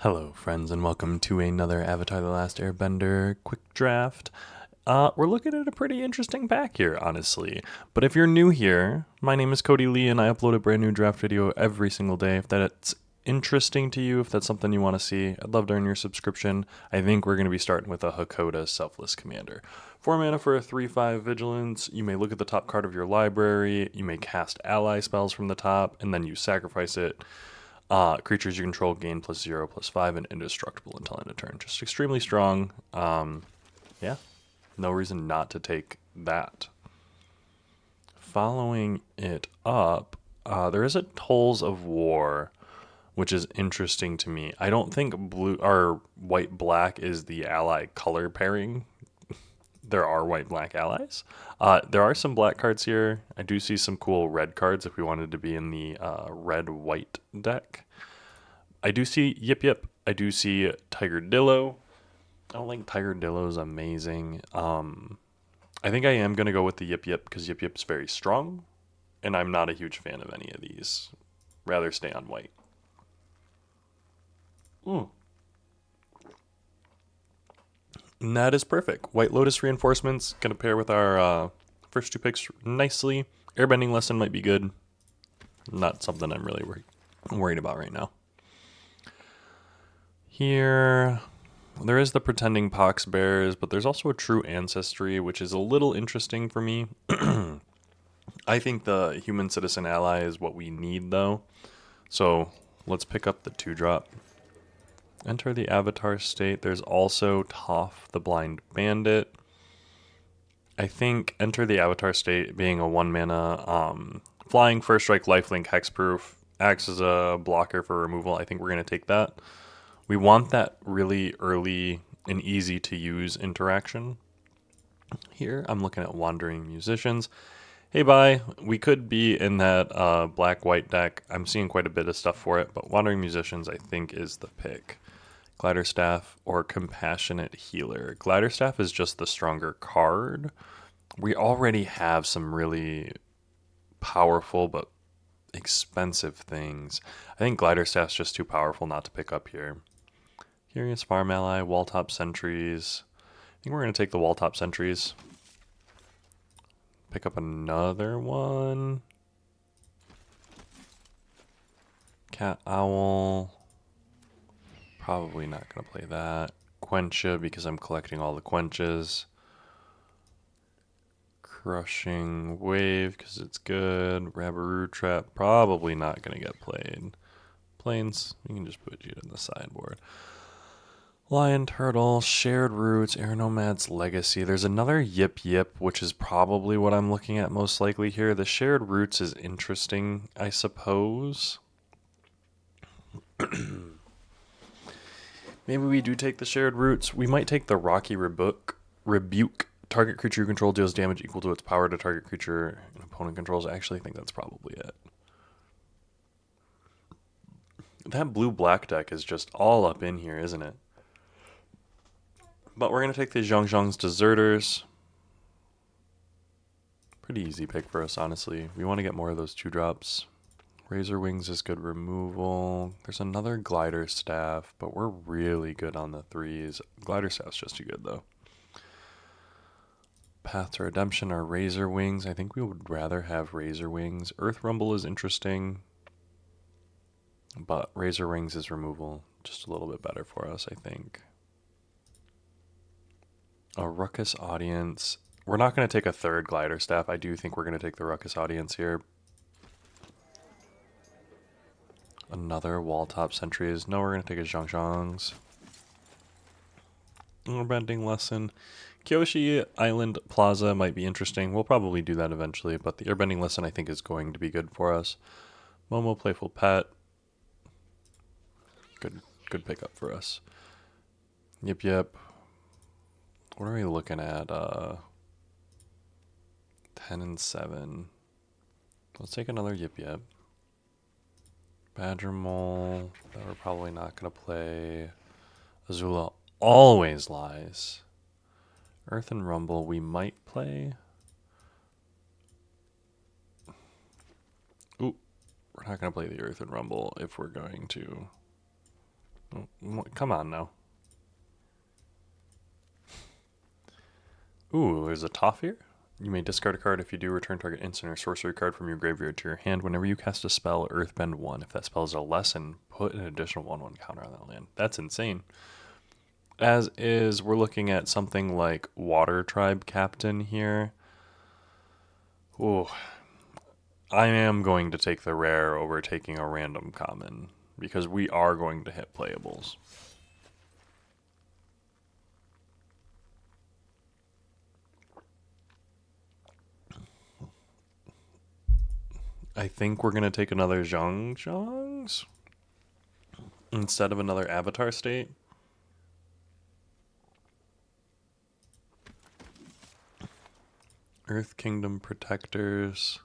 Hello, friends, and welcome to another Avatar The Last Airbender quick draft. We're looking at a pretty interesting pack here, honestly. But if you're new here, my name is Cody Lee, and I upload a brand new draft video every single day. If that's interesting to you, if that's something you want to see, I'd love to earn your subscription. I think we're going to be starting with a Hakoda Selfless Commander. 4 mana for a 3/5 Vigilance. You may look at the top card of your library, you may cast ally spells from the top, and then you sacrifice it. Creatures you control gain +0/+5 and indestructible until end of turn. Just extremely strong. Yeah, no reason not to take that. Following it up, there is a Tolls of War, which is interesting to me. I don't think blue or white black is the ally color pairing. There are white black allies. There are some black cards here. I do see some cool red cards if we wanted to be in the red white deck. I do see Yip Yip. I do see Tiger Dillo. I don't think Tiger Dillo is amazing. I think I am going to go with the Yip Yip because Yip Yip's very strong, and I'm not a huge fan of any of these. Rather stay on white. And that is perfect. White Lotus Reinforcements going to pair with our first two picks nicely. Airbending Lesson might be good. Not something I'm really worried about right now. Here, there is the Pretending Pox Bears, but there's also a True Ancestry, which is a little interesting for me. I think the Human Citizen Ally is what we need, though. So let's pick up the 2-drop. Enter the Avatar State. There's also Toph the Blind Bandit. I think Enter the Avatar State being a 1-mana flying first strike lifelink hexproof acts as a blocker for removal. I think we're going to take that. We want that really early and easy to use interaction. Here, I'm looking at Wandering Musicians. Hey, bye. We could be in that black-white deck. I'm seeing quite a bit of stuff for it, but Wandering Musicians, I think, is the pick. Glider Staff or Compassionate Healer. Glider Staff is just the stronger card. We already have some really powerful but expensive things. I think Glider Staff's just too powerful not to pick up here. Curious Farm Ally, Walltop Sentries. I think we're going to take the Walltop Sentries. Pick up another one. Cat Owl. Probably not going to play that. Quencha because I'm collecting all the Quenches. Crushing Wave because it's good. Rabaroo Trap. Probably not going to get played. Plains, you can just put you in the sideboard. Lion Turtle, Shared Roots, Aeronomad's Legacy. There's another Yip Yip, which is probably what I'm looking at most likely here. The Shared Roots is interesting, I suppose. Maybe we do take the Shared Roots. We might take the Rocky Rebuke. Target creature you control deals damage equal to its power to target creature an opponent controls. I actually think that's probably it. That blue-black deck is just all up in here, isn't it? But we're going to take the Zhongzhong's Deserters. Pretty easy pick for us, honestly. We want to get more of those 2-drops. Razor Wings is good removal. There's another Glider Staff, but we're really good on the 3s. Glider Staff's just too good, though. Path to Redemption or Razor Wings. I think we would rather have Razor Wings. Earth Rumble is interesting, but Razor Wings is removal. Just a little bit better for us, I think. A Ruckus Audience. We're not going to take a third Glider Staff. I do think we're going to take the Ruckus Audience here. Another Walltop Sentries. No, we're going to take a Zhongzhongs. Airbending Lesson. Kyoshi Island Plaza might be interesting. We'll probably do that eventually, but the Airbending Lesson I think is going to be good for us. Momo Playful Pet. Good pickup for us. Yip Yip. What are we looking at? 10 and 7. Let's take another Yip Yip. Badger Mole. That we're probably not going to play. Azula always lies. Earth and Rumble we might play. Ooh, we're not going to play the Earth and Rumble if we're going to. Come on now. Ooh, there's a Toph here. You may discard a card. If you do, return target instant or sorcery card from your graveyard to your hand. Whenever you cast a spell, Earthbend 1. If that spell is a lesson, put an additional 1/1 counter on that land. That's insane. As is, we're looking at something like Water Tribe Captain here. Ooh. I am going to take the rare over taking a random common, because we are going to hit playables. I think we're going to take another Zhongs instead of another Avatar State. Earth Kingdom Protectors,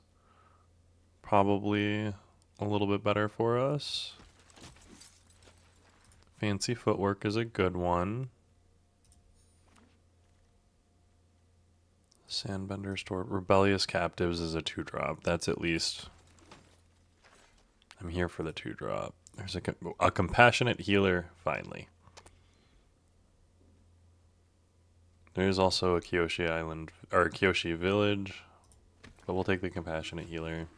probably a little bit better for us. Fancy Footwork is a good one. Sandbender Store. Rebellious Captives is a 2-drop. That's at least... I'm here for the 2-drop. There's a Compassionate Healer, finally. There's also a Kyoshi Island, or Kyoshi Village, but we'll take the Compassionate Healer.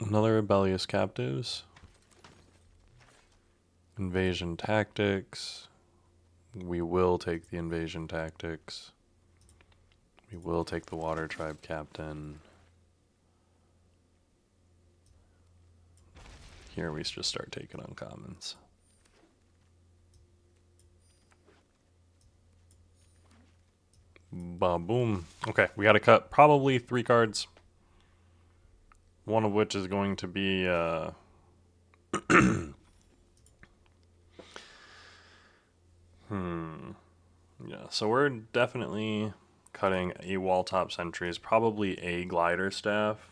Another Rebellious Captives. Invasion Tactics. We will take the Invasion Tactics. We will take the Water Tribe Captain. Here we just start taking uncommons. Ba-boom. Okay, we got to cut probably 3 cards. One of which is going to be... Yeah, so we're definitely cutting a Wall Top Sentries, probably a Glider Staff.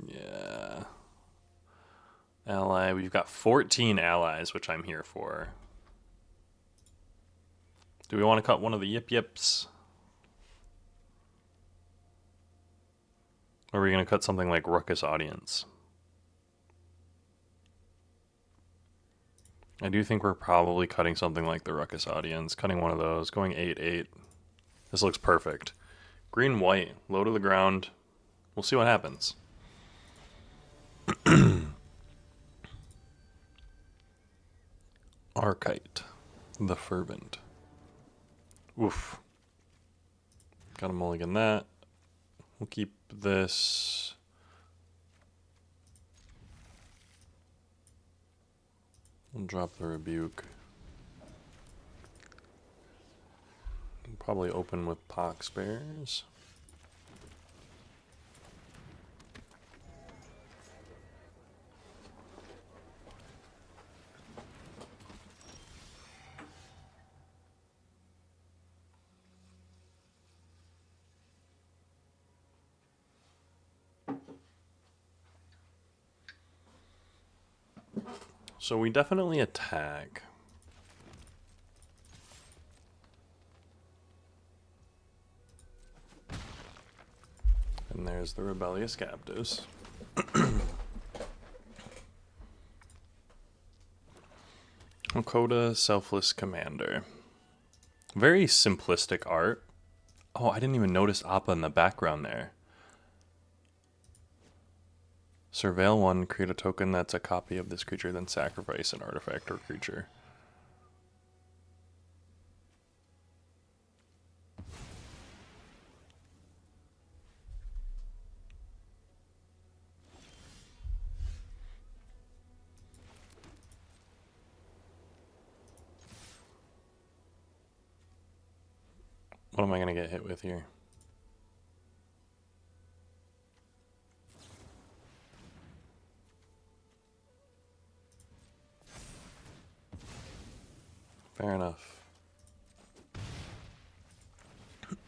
Yeah. Ally, we've got 14 allies, which I'm here for. Do we want to cut one of the Yip Yips? Or are we going to cut something like Ruckus Audience? I do think we're probably cutting something like the Ruckus Audience. Cutting one of those, going 8/8. This looks perfect. Green-white, low to the ground. We'll see what happens. Archite, the Fervent. Oof. Gotta mulligan that. We'll keep this. We'll drop the Rebuke. We'll probably open with Pox Bears. So we definitely attack. And there's the Rebellious Captives. Okota, Selfless Commander. Very simplistic art. Oh, I didn't even notice Appa in the background there. Surveil 1, create a token that's a copy of this creature, then sacrifice an artifact or creature. What am I going to get hit with here? Fair enough.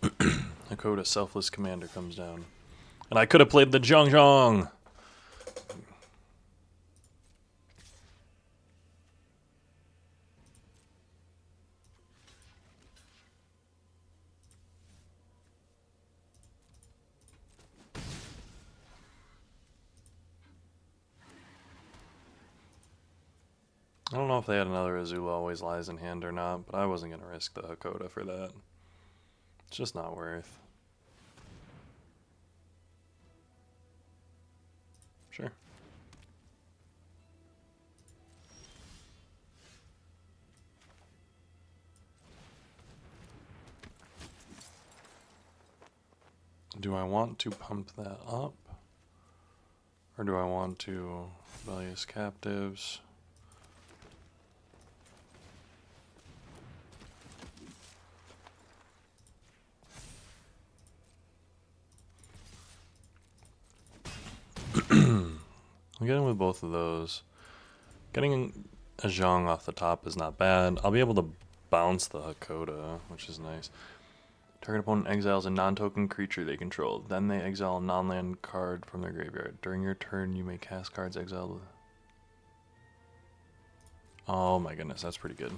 Okota, Selfless Commander comes down. And I could have played the Zhong. I don't know if they had another Azula Always Lies in hand or not, but I wasn't going to risk the Hakoda for that. It's just not worth. Sure. Do I want to pump that up? Or do I want to rebellious captives? I'm getting with both of those. Getting a Zhang off the top is not bad. I'll be able to bounce the Hakoda, which is nice. Target opponent exiles a non-token creature they control. Then they exile a non-land card from their graveyard. During your turn, you may cast cards exiled. Oh my goodness, that's pretty good.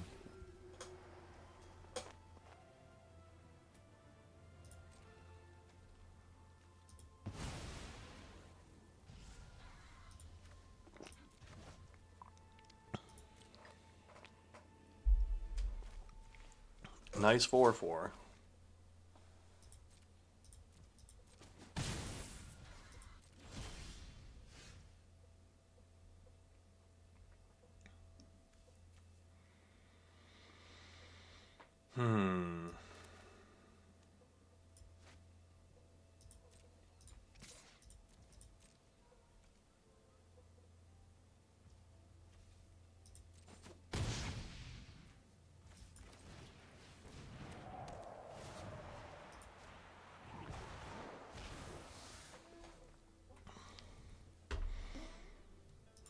Nice 4/4.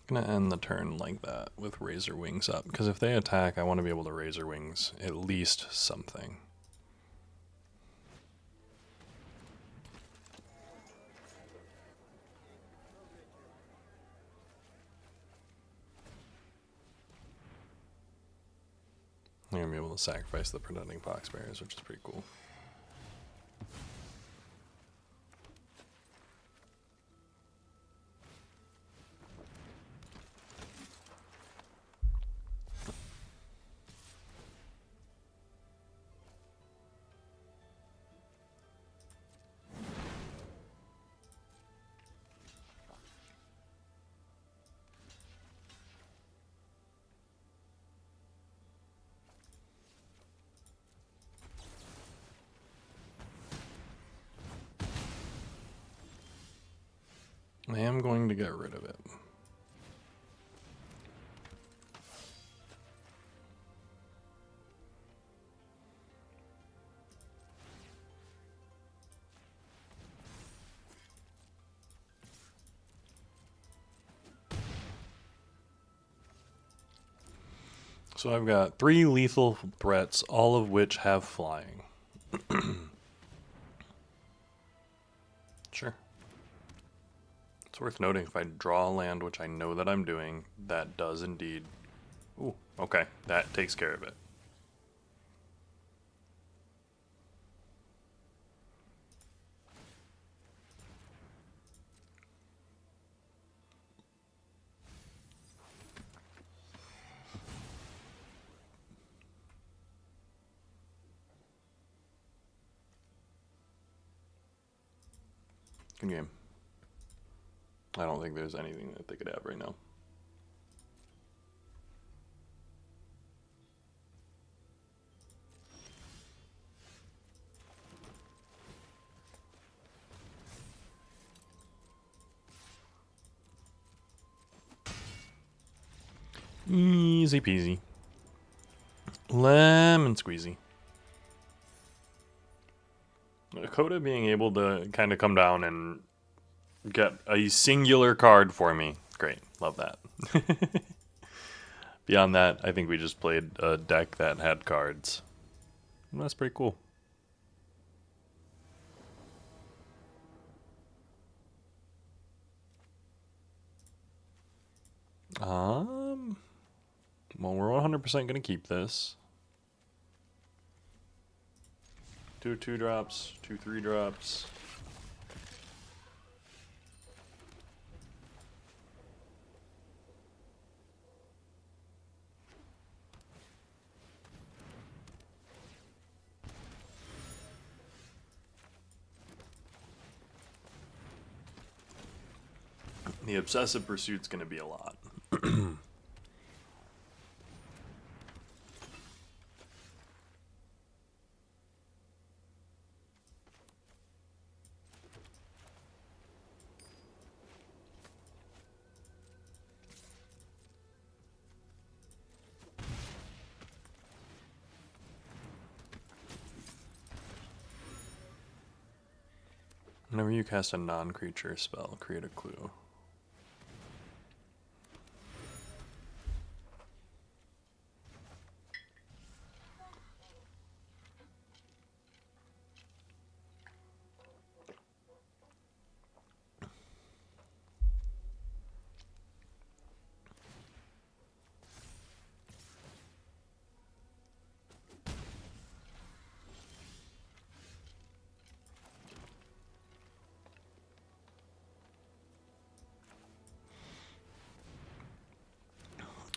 Gonna end the turn like that with Razor Wings up, because if they attack, I want to be able to Razor Wings at least something. I'm gonna be able to sacrifice the Pretending Poxbearers, which is pretty cool. I am going to get rid of it. So I've got 3 lethal threats, all of which have flying. Sure. It's worth noting if I draw a land, which I know that I'm doing, that does indeed. Ooh, okay, that takes care of it. Good game. I don't think there's anything that they could have right now. Easy peasy. Lemon squeezy. Coda being able to kind of come down and get a singular card for me. Great. Love that. Beyond that, I think we just played a deck that had cards. And that's pretty cool. Well, we're 100% going to keep this. 2 2-drops, 2 3-drops. The obsessive pursuit's going to be a lot. Whenever you cast a non-creature spell, create a clue.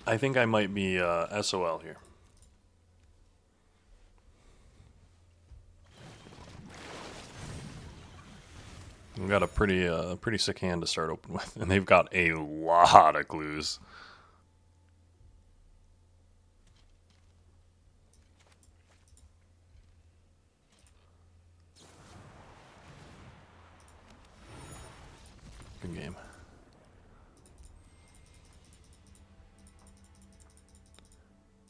I think I might be SOL here. We've got a pretty sick hand to start open with, and they've got a lot of clues. Good game.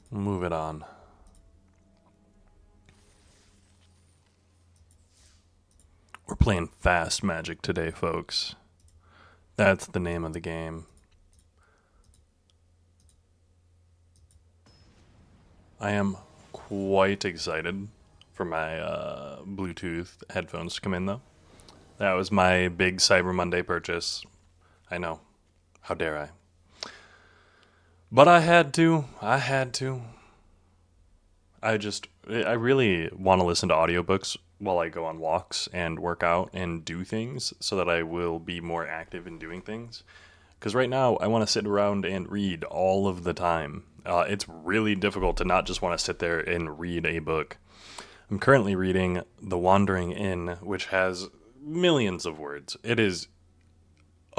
We'll move it on. We're playing fast Magic today, folks. That's the name of the game. I am quite excited for my Bluetooth headphones to come in, though. That was my big Cyber Monday purchase. I know. How dare I? But I had to. I really want to listen to audiobooks while I go on walks and work out and do things so that I will be more active in doing things. Because right now, I want to sit around and read all of the time. It's really difficult to not just want to sit there and read a book. I'm currently reading The Wandering Inn, which has millions of words. It is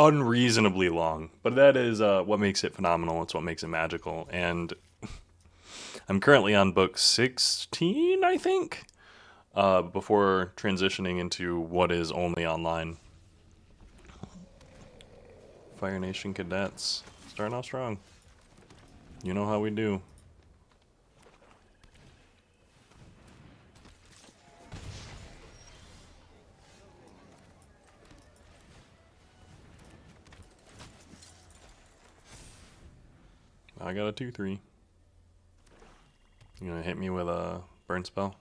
unreasonably long, but that is what makes it phenomenal. It's what makes it magical. And I'm currently on book 16, I think, before transitioning into what is only online. Fire Nation Cadets, starting off strong. You know how we do. I got a 2/3. You gonna hit me with a burn spell?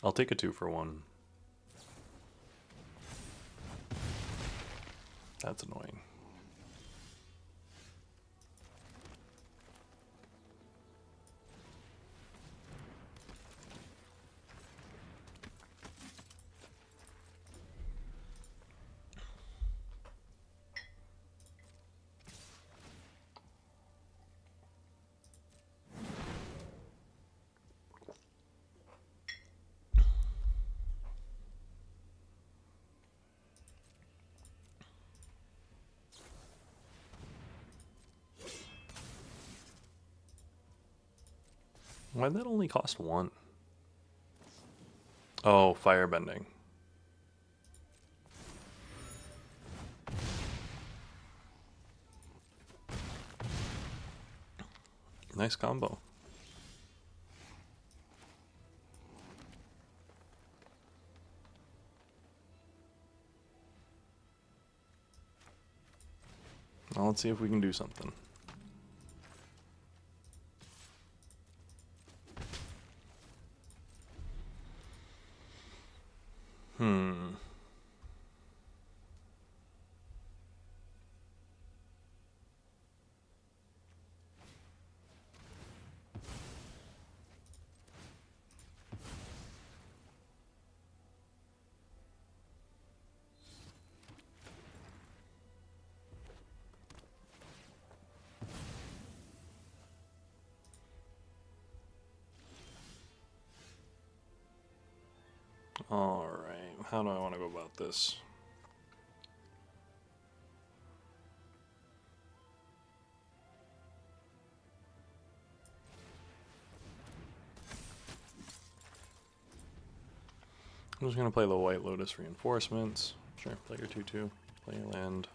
I'll take a 2-for-1. That's annoying. Why'd that only cost 1? Oh, firebending. Nice combo. Well, let's see if we can do something. Alright, how do I want to go about this? I'm just going to play the White Lotus Reinforcements. Sure, play your 2-2, play your land.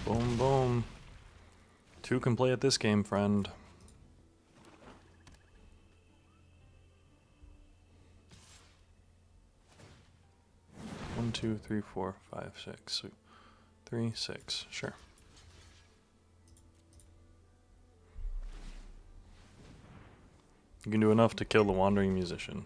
Boom, boom. 2 can play at this game, friend. 1, 2, 3, 4, 5, 6. 3, 6. Sure. You can do enough to kill the Wandering Musician.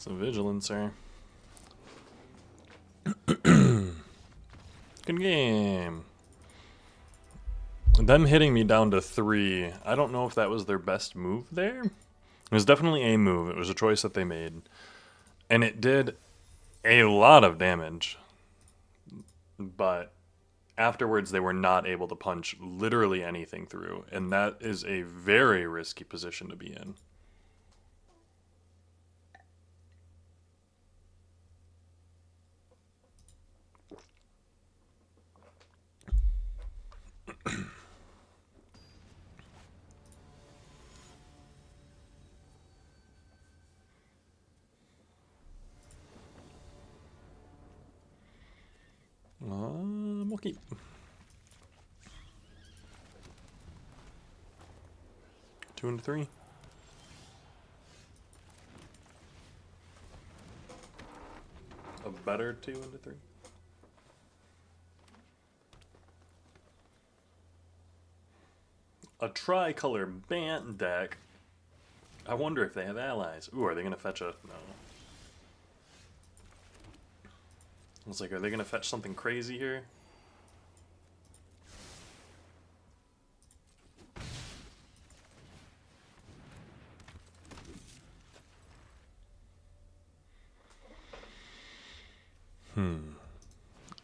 Some vigilance there. Good game. Them hitting me down to 3, I don't know if that was their best move there. It was definitely a move. It was a choice that they made. And it did a lot of damage. But afterwards, they were not able to punch literally anything through. And that is a very risky position to be in. We'll keep. 2 and 3. A better 2 and 3. A tricolor Bant deck. I wonder if they have allies. Ooh, are they going to fetch a... No. I was like, are they going to fetch something crazy here?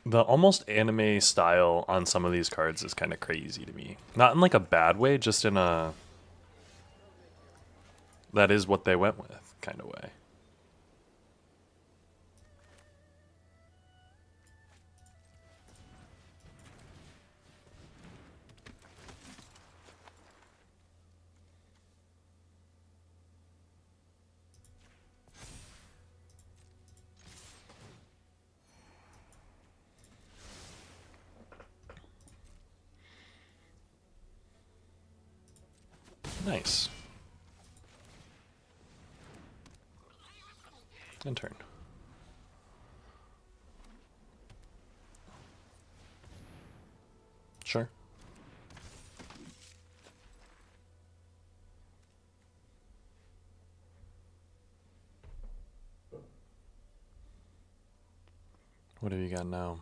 The almost anime style on some of these cards is kind of crazy to me. Not in like a bad way, just in a... That is what they went with kind of way. Nice. And turn. Sure. What have you got now?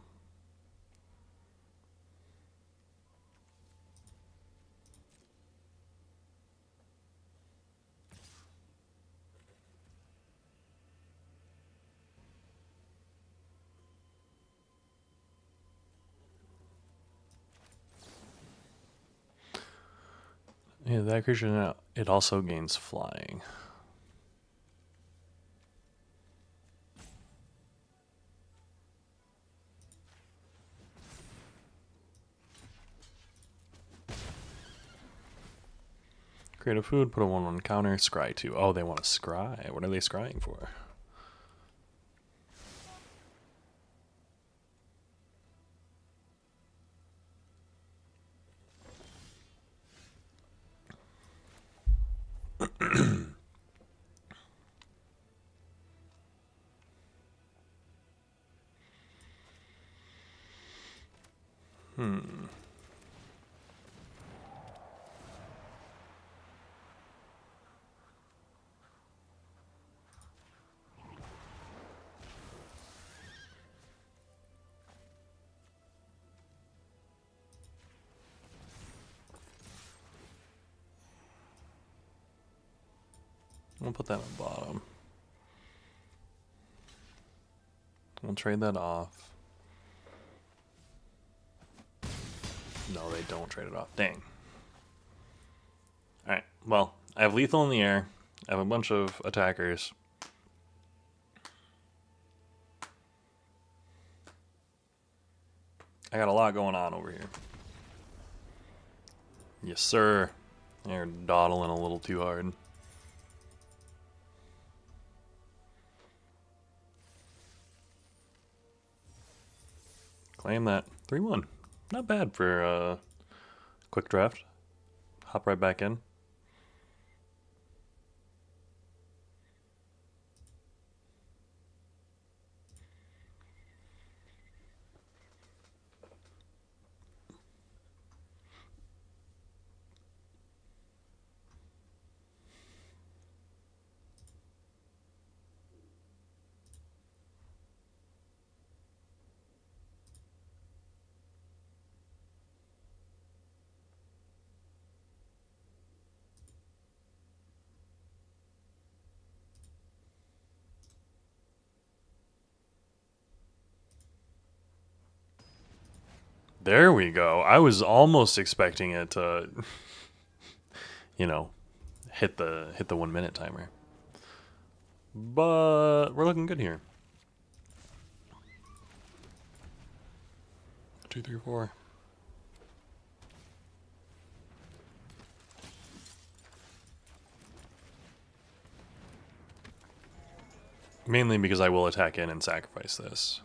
Yeah, that creature now, it also gains flying. Create a food, put a 1/1 counter, scry 2. Oh, they want to scry. What are they scrying for? We'll put that on the bottom. We'll trade that off. No, they don't trade it off. Dang. Alright, well, I have lethal in the air. I have a bunch of attackers. I got a lot going on over here. Yes, sir. They're dawdling a little too hard. Claim that. 3-1. Not bad for a quick draft. Hop right back in. There we go. I was almost expecting it to, you know, hit the 1 minute timer. But we're looking good here. 2, 3, 4. Mainly because I will attack in and sacrifice this.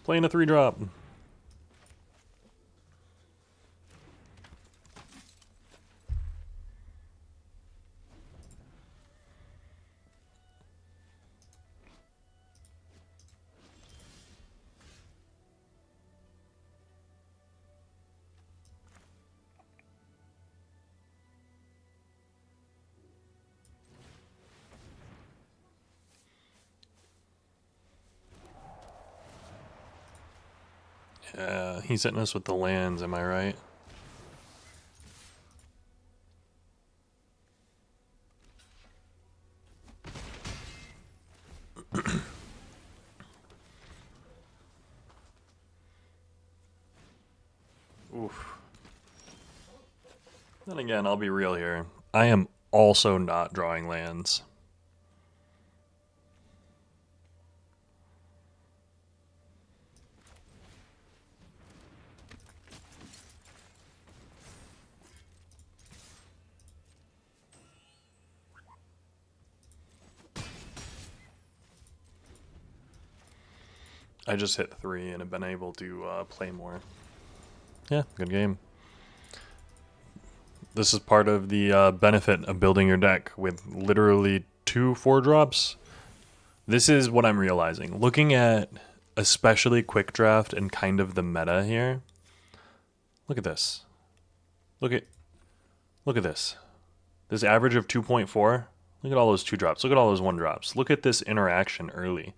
Playing a 3-drop. Yeah, he's hitting us with the lands, am I right? Oof. Then again, I'll be real here. I am also not drawing lands. I just hit 3 and have been able to play more. Yeah, good game. This is part of the benefit of building your deck with literally 2 4-drops. This is what I'm realizing. Looking at especially quick draft and kind of the meta here. Look at this. Look at this. This average of 2.4. Look at all those 2 drops. Look at all those 1 drops. Look at this interaction early.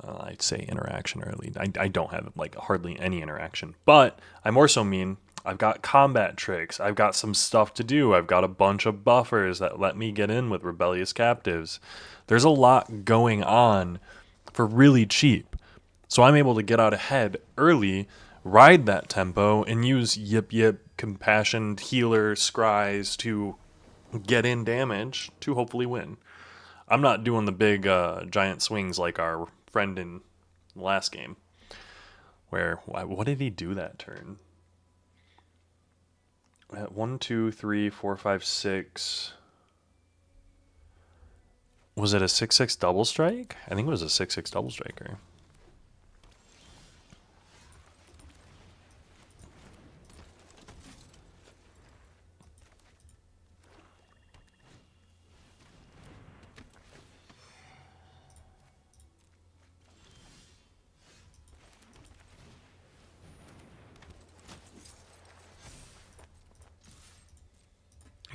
Well, I'd say interaction early. I don't have like hardly any interaction, but I more so mean I've got combat tricks. I've got some stuff to do. I've got a bunch of buffers that let me get in with rebellious captives. There's a lot going on for really cheap. So I'm able to get out ahead early, ride that tempo, and use Yip Yip, Compassion, Healer, Scries to get in damage to hopefully win. I'm not doing the big giant swings like our friend in the last game. Where, what did he do that turn? At 1, 2, 3, 4, 5, 6. Was it a 6/6 double strike? I think it was a 6/6 double striker.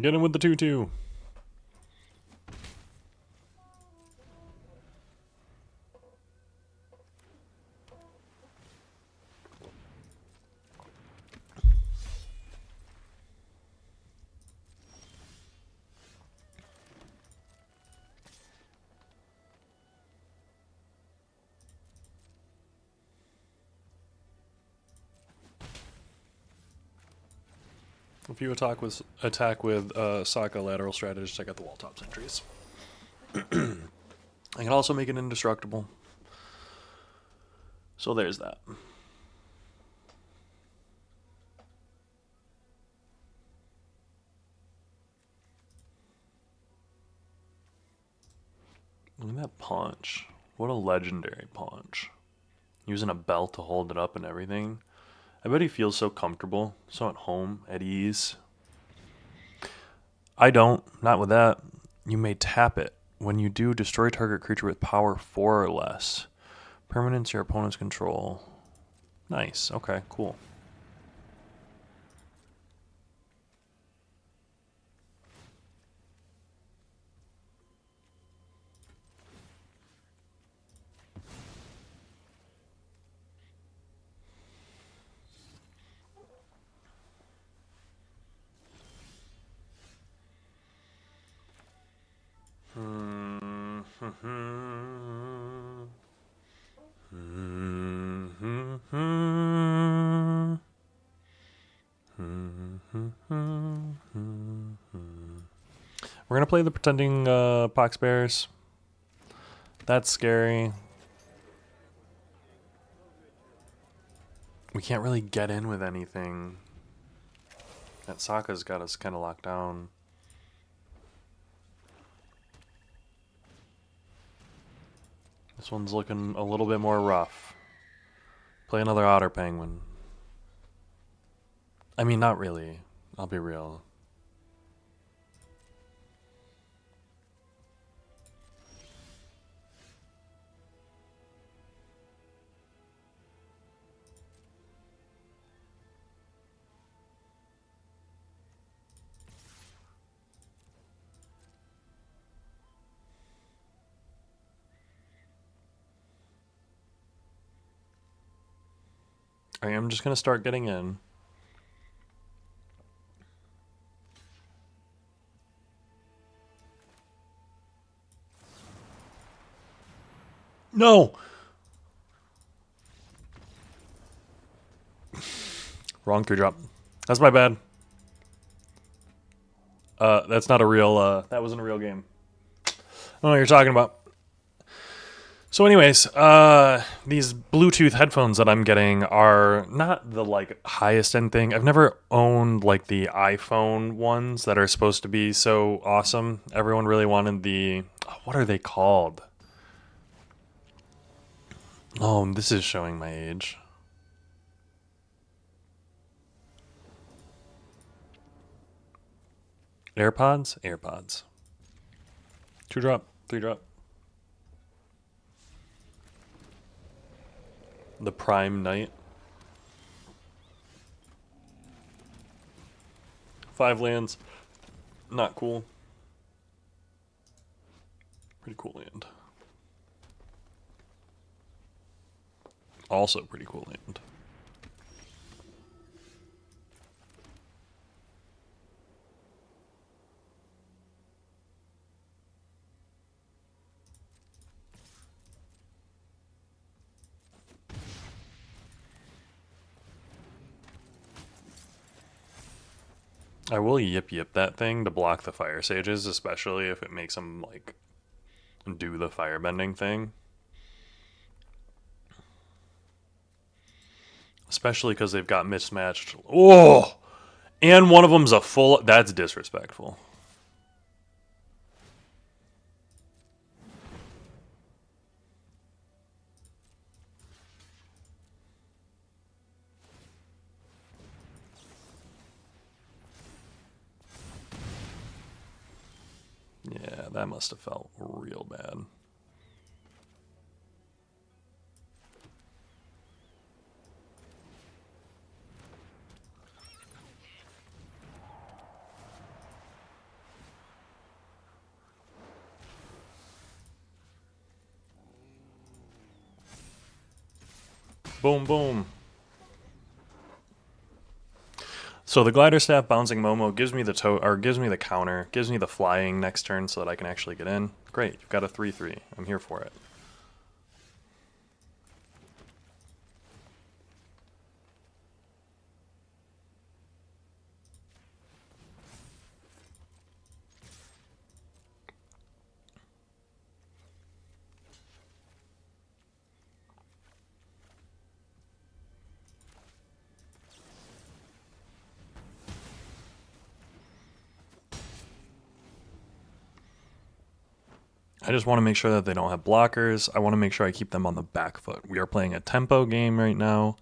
Get him with the 2/2. If you attack with Sokka lateral strategist, I got the wall top sentries. I can also make it indestructible. So there's that. Look at that punch. What a legendary punch. Using a belt to hold it up and everything. I bet he feels so comfortable, so at home, at ease. I don't. Not with that. You may tap it. When you do, destroy target creature with power 4 or less. Permanence your opponent's control. Nice. Okay, cool. We're going to play the pretending Pox Bears. That's scary. We can't really get in with anything. That Sokka's got us kind of locked down. This one's looking a little bit more rough. Play another Otter Penguin. I mean, not really. I'll be real. I am just going to start getting in. No! Wrong 3-drop. That's my bad. That's not a real, that wasn't a real game. I don't know what you're talking about. So anyways, these Bluetooth headphones that I'm getting are not the like highest end thing. I've never owned like the iPhone ones that are supposed to be so awesome. Everyone really wanted the, what are they called? Oh, this is showing my age. AirPods? AirPods. 2-drop, 3-drop. The Prime Night. 5 lands. Not cool. Pretty cool land. Also pretty cool land. I will yip that thing to block the fire sages, especially if it makes them like do the firebending thing. Especially because they've got mismatched. Oh! And one of them's a full. That's disrespectful. Yeah, that must have felt real bad. Boom, boom. So the glider staff bouncing Momo gives me the counter, gives me the flying next turn so that I can actually get in. Great, you've got a 3/3. I'm here for it. I just want to make sure that they don't have blockers. I want to make sure I keep them on the back foot. We are playing a tempo game right now.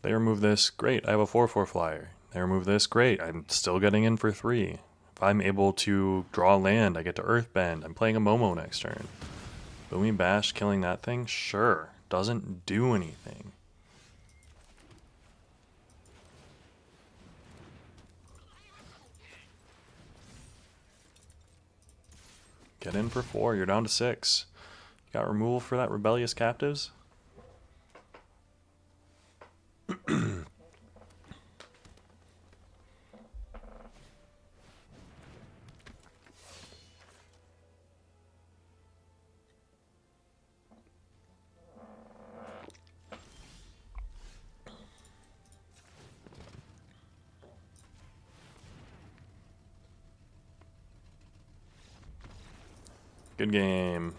They remove this, great. I have a 4/4 flyer. They remove this, great. I'm still getting in for 3. If I'm able to draw land, I get to Earthbend. I'm playing a Momo next turn. Boomy Bash killing that thing? Sure. Doesn't do anything. Get in for 4. You're down to 6. You got removal for that Rebellious Captives? Good game.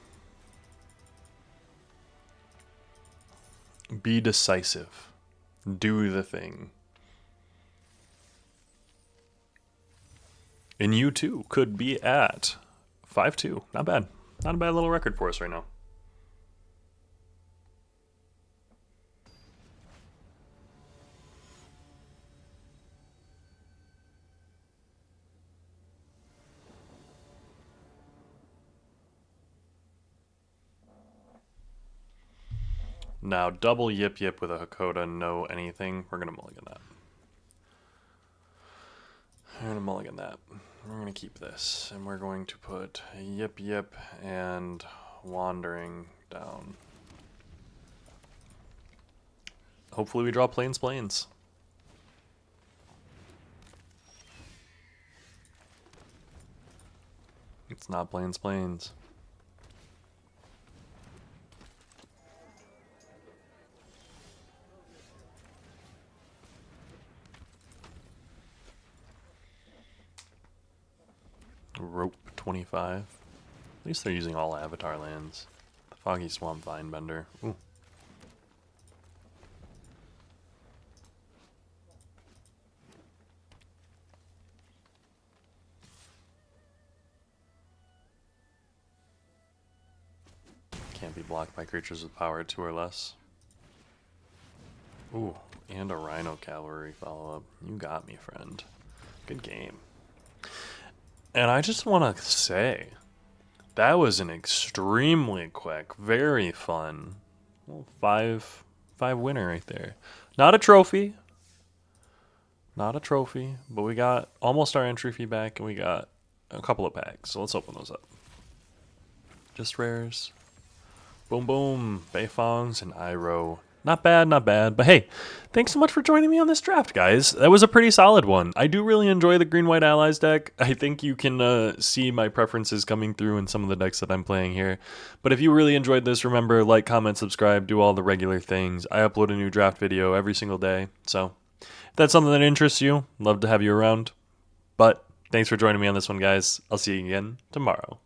Be decisive. Do the thing. And you too could be at 5-2. Not bad. Not a bad little record for us right now. Now, double Yip with a Hakoda, no anything. We're going to mulligan that. We're going to mulligan that. We're going to keep this. And we're going to put Yip and Wandering down. Hopefully we draw Plains. It's not Plains. Rope 25. At least they're using all Avatar lands. The Foggy Swamp Vinebender. Ooh. Can't be blocked by creatures with power 2 or less. Ooh, and a Rhino Cavalry follow-up. You got me, friend. Good game. And I just want to say, that was an extremely quick, very fun, well, five winner right there. Not a trophy. Not a trophy, but we got almost our entry fee back, and we got a couple of packs. So let's open those up. Just rares. Boom, boom. Beifongs and Iroh. Not bad, not bad. But hey, thanks so much for joining me on this draft, guys. That was a pretty solid one. I do really enjoy the Green-White Allies deck. I think you can see my preferences coming through in some of the decks that I'm playing here. But if you really enjoyed this, remember, like, comment, subscribe, do all the regular things. I upload a new draft video every single day. So if that's something that interests you, love to have you around. But thanks for joining me on this one, guys. I'll see you again tomorrow.